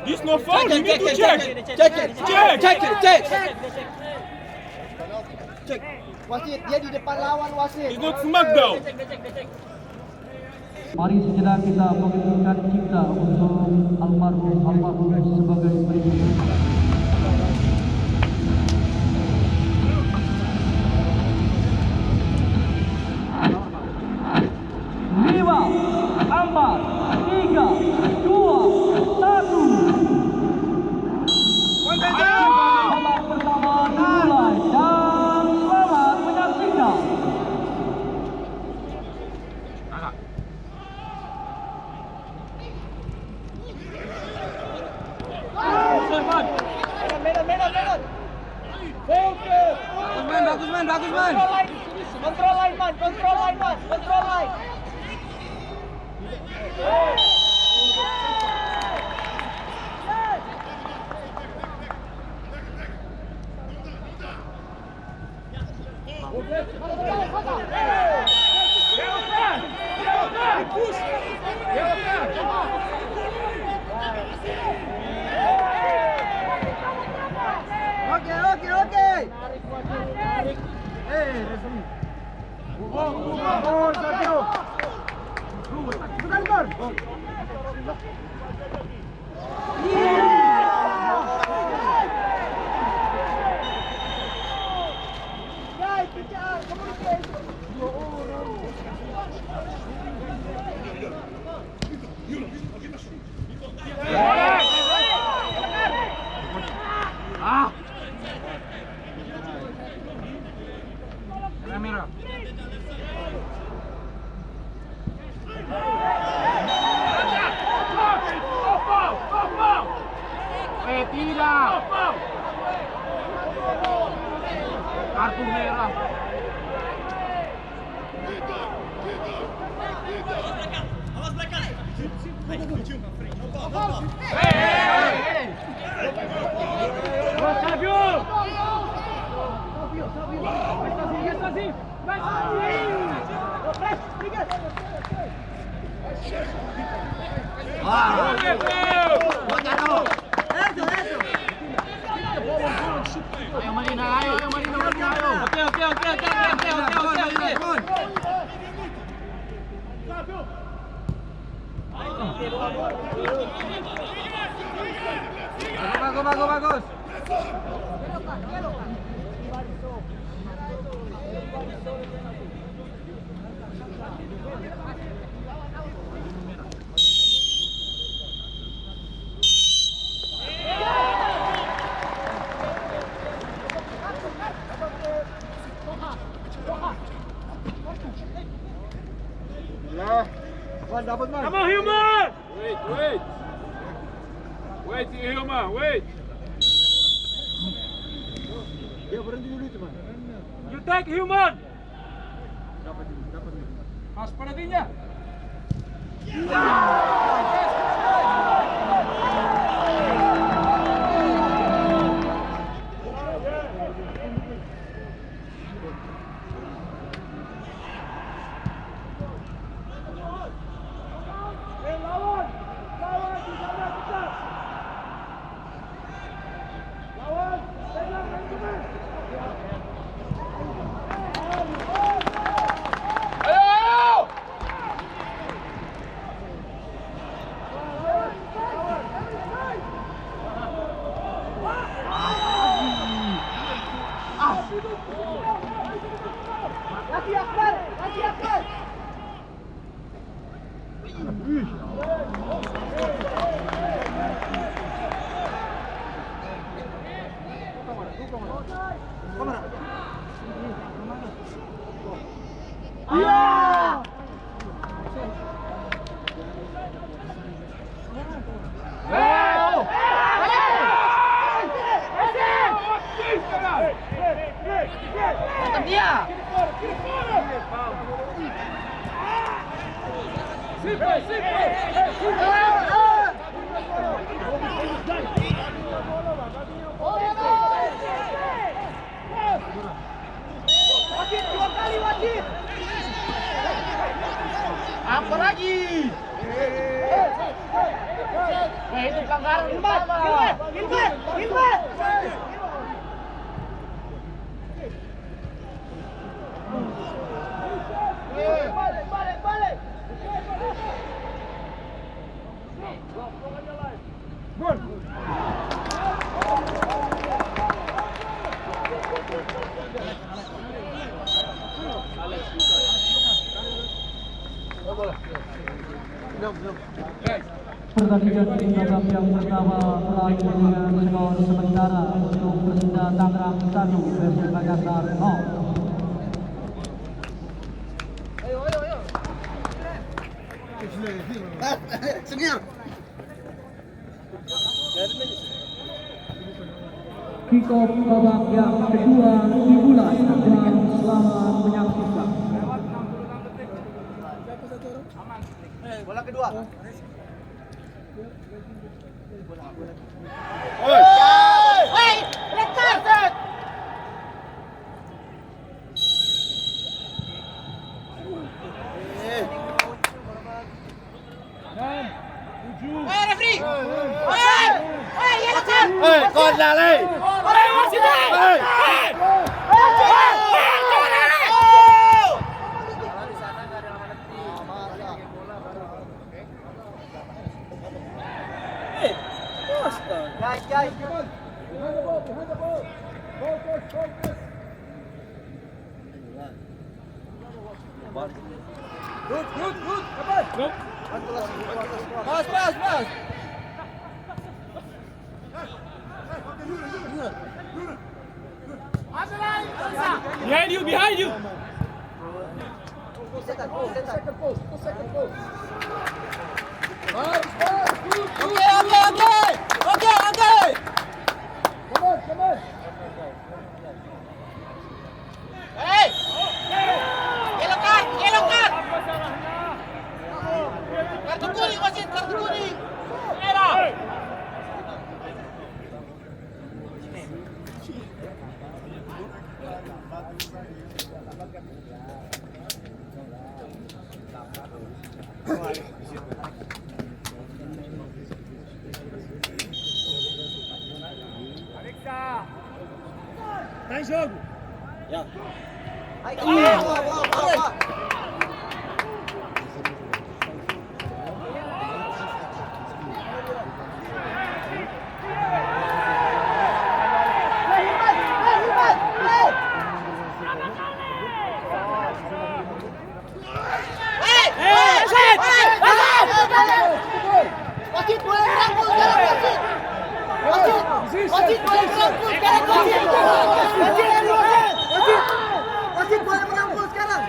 It's no foul. You need to check. Cek. Wasit, dia di depan lawan wasit. It's not smackdown. Mari sejenak kita mengingatkan cipta untuk almarhum sebagai berikut. 1 Itu pelanggaran pertama. Gilbert. Balik. Pertandingan di babak yang pertama berakhir dengan skor sementara untuk Persita Tangerang 1 versus Makassar 0. Kickoff babak yang kedua dimulai dan selamat menyaksikan. Bola kedua. Hei, letak. Referee. Ya letak. Con là đây. Guys. Good. Pass. Behind you. Second post. Okay. Come on. Hey! Yellow card! Kartu kuning wasit, kartu kuning. Merah. Tá em jogo. Wasit boleh merangkul sekarang, wasit boleh merangkul sekarang, wasit boleh merangkul sekarang.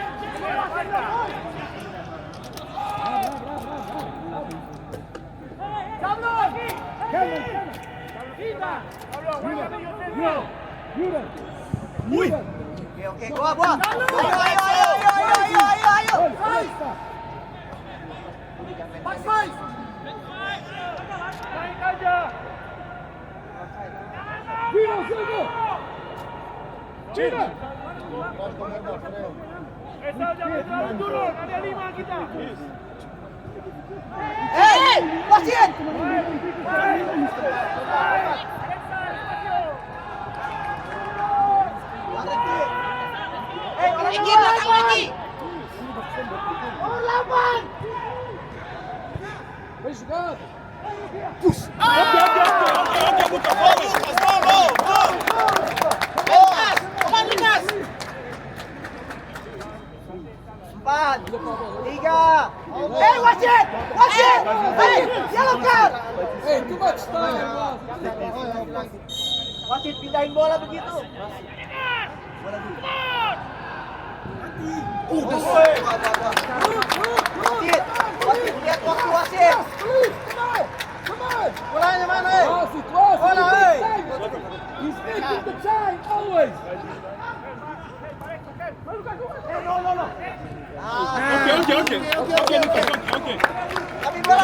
Oke, gua. Ayo. Fight. Naik aja. Cina. Jangan turun, ada 5 kita. Hei, wasit. Tinggi belakang lagi. Nomor 8. Push. Oke, buka bola. Lintas. 4, 3. Hey, wasit. Hey, yellow card. Hey, too much time. Wasit pindahin bola begitu. Wasit, lihat waktu wasit. Bolanya mana? Bola, he's taking the time always. No. Okay. Tapi bola.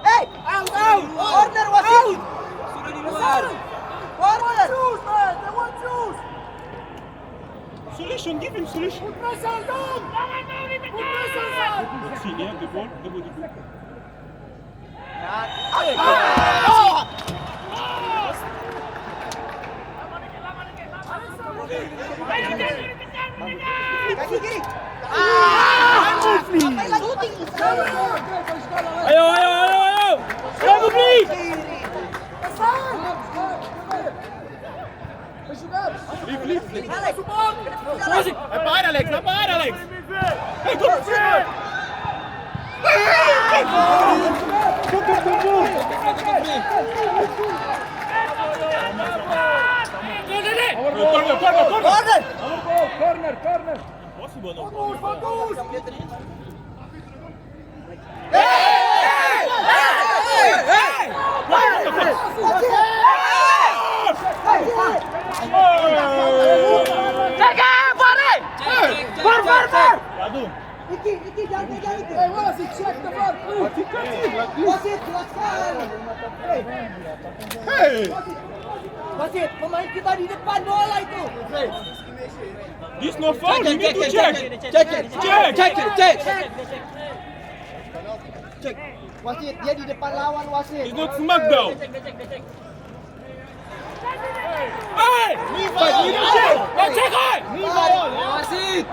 Hey, out! Order wasit! Solution, give him solution. Pressure, Dom! Put pressure, Saat! See, he have the ball, the body. Ayo, ayo, ayo, ayo. Vamos, Luiz. Leave. Vai para, Alex, vai para, Alex. Hey, go! Corner! Possible, no? Focus! Iki, jangan pegang itu. Wasit, check the ball, please. Wasit, jelaskan. Wasit, pemain kita di depan bola itu. This no foul, you need to check. Cek. Wasit, dia di depan lawan wasit. It's not smackdown. Hey! Check it! Wasit.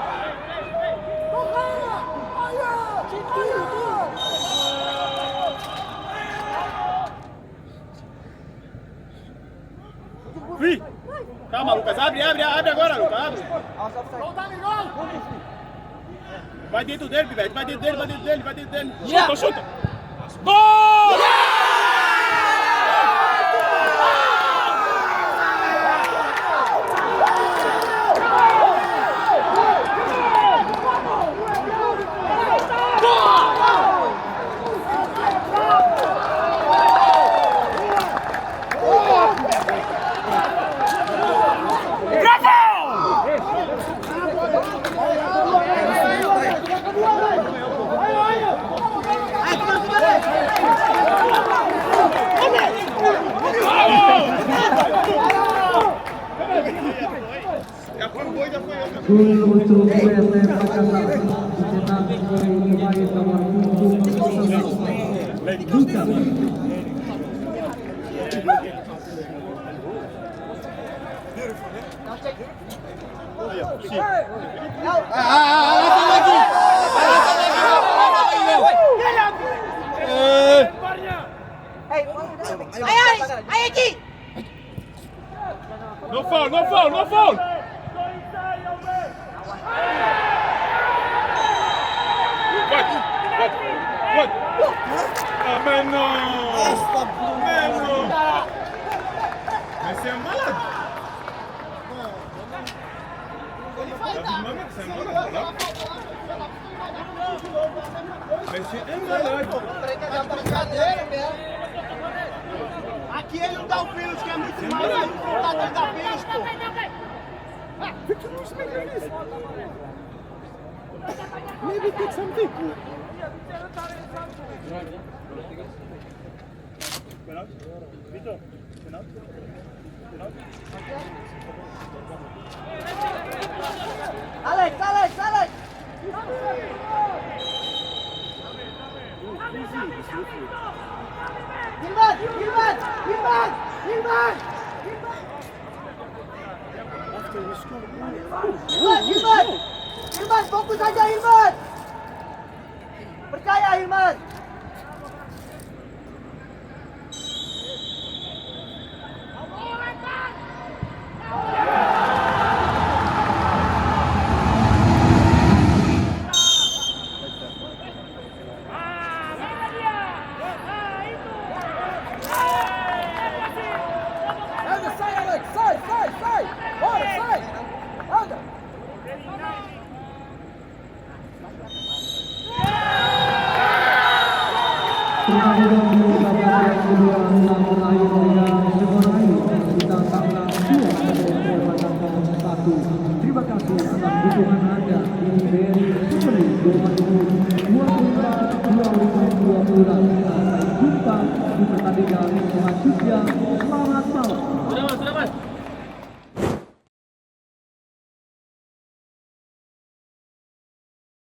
Free. Calma, Lucas, abre agora, Lucas, abre. Vai dentro dele, Pivete, vai dentro dele. Chuta! Gol! Gol untuk PSM Makassar dicetak oleh pemain nomor 7 Duka. No foul! What? Mais non! Mais c'est un malade! C'est un malade, là. Mais c'est un malade! Aqui ele não dá o pênalti, que é muito mais. Ele não tá dando a pênalti, pô. Maybe take something. Alex! Hilman, fokus aja Hilman. Percaya Hilman. Terima kasih atas dukungan Anda di BRI Super League 2022-2023. Sampai jumpa di pertandingan selanjutnya.